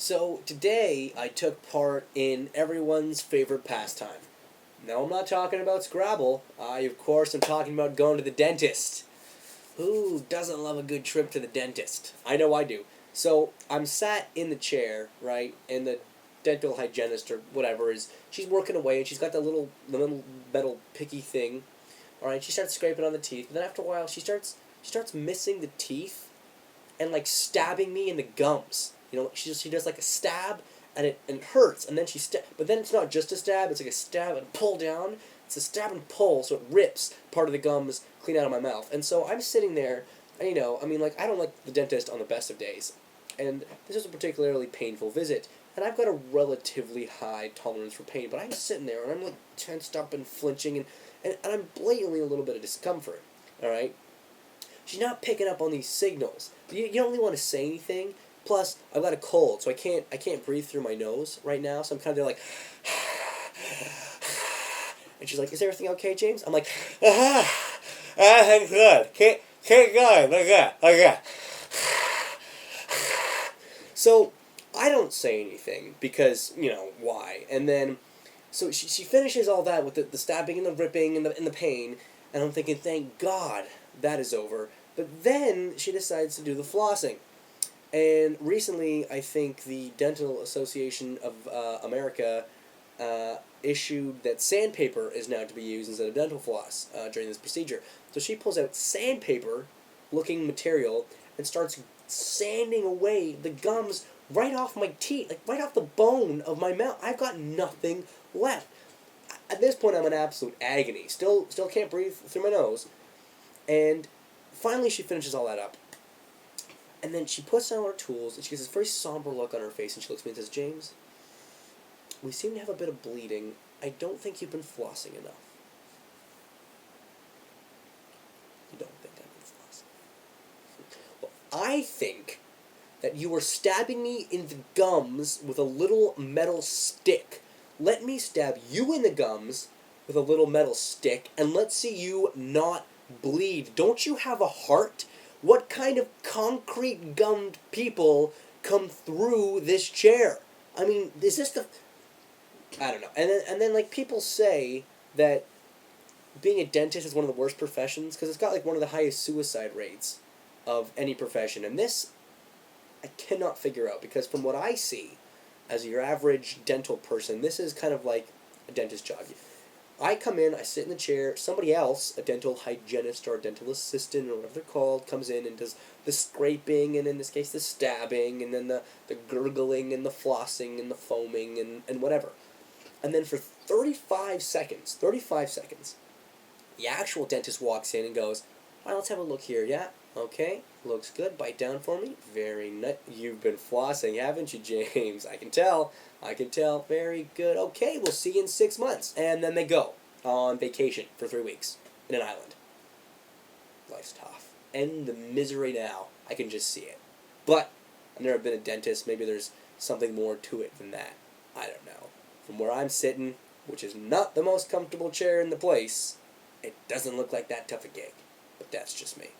So today I took part in everyone's favorite pastime. No, I'm not talking about Scrabble. I, of course, am talking about going to the dentist. Who doesn't love a good trip to the dentist? I know I do. So I'm sat in the chair, right, and the dental hygienist or whatever she's working away, and she's got the little metal picky thing. All right, she starts scraping on the teeth, but then after a while she starts missing the teeth and like stabbing me in the gums. She does like a stab and it hurts, and then but then it's not just a stab, it's like a stab and pull down. It's a stab and pull, so it rips part of the gums clean out of my mouth. And so I'm sitting there, and I don't like the dentist on the best of days. And this was a particularly painful visit, and I've got a relatively high tolerance for pain, but I'm sitting there and I'm like tensed up and flinching, and I'm blatantly a little bit of discomfort. Alright? She's not picking up on these signals. You don't really want to say anything. Plus, I've got a cold, so I can't breathe through my nose right now. So I'm kind of there like, and she's like, "Is everything okay, James?" I'm like, everything's good. Keep going. Look at that. So I don't say anything because why? And then so she finishes all that with the stabbing and the ripping and the pain, and I'm thinking, thank God that is over. But then she decides to do the flossing. And recently, I think the Dental Association of America issued that sandpaper is now to be used instead of dental floss during this procedure. So she pulls out sandpaper-looking material and starts sanding away the gums right off my teeth, like right off the bone of my mouth. I've got nothing left. At this point, I'm in absolute agony. Still can't breathe through my nose. And finally, she finishes all that up. And then she puts down her tools, and she gets this very somber look on her face, and she looks at me and says, "James, we seem to have a bit of bleeding. I don't think you've been flossing enough." You don't think I've been flossing? Well, I think that you were stabbing me in the gums with a little metal stick. Let me stab you in the gums with a little metal stick, and let's see you not bleed. Don't you have a heart? What kind of concrete gummed people come through this chair? I mean, is this the... I don't know. And then like people say that being a dentist is one of the worst professions because it's got like one of the highest suicide rates of any profession. And this I cannot figure out because from what I see as your average dental person, this is kind of like a dentist job. I come in, I sit in the chair, somebody else, a dental hygienist or a dental assistant or whatever they're called, comes in and does the scraping and in this case the stabbing and then the gurgling and the flossing and the foaming and whatever. And then for 35 seconds, the actual dentist walks in and goes, "All right, let's have a look here, yeah? Okay, looks good. Bite down for me. Very nice. You've been flossing, haven't you, James? I can tell. Very good. Okay, we'll see you in 6 months." And then they go on vacation for 3 weeks in an island. Life's tough. And the misery now. I can just see it. But I've never been a dentist. Maybe there's something more to it than that. I don't know. From where I'm sitting, which is not the most comfortable chair in the place, it doesn't look like that tough a gig. But that's just me.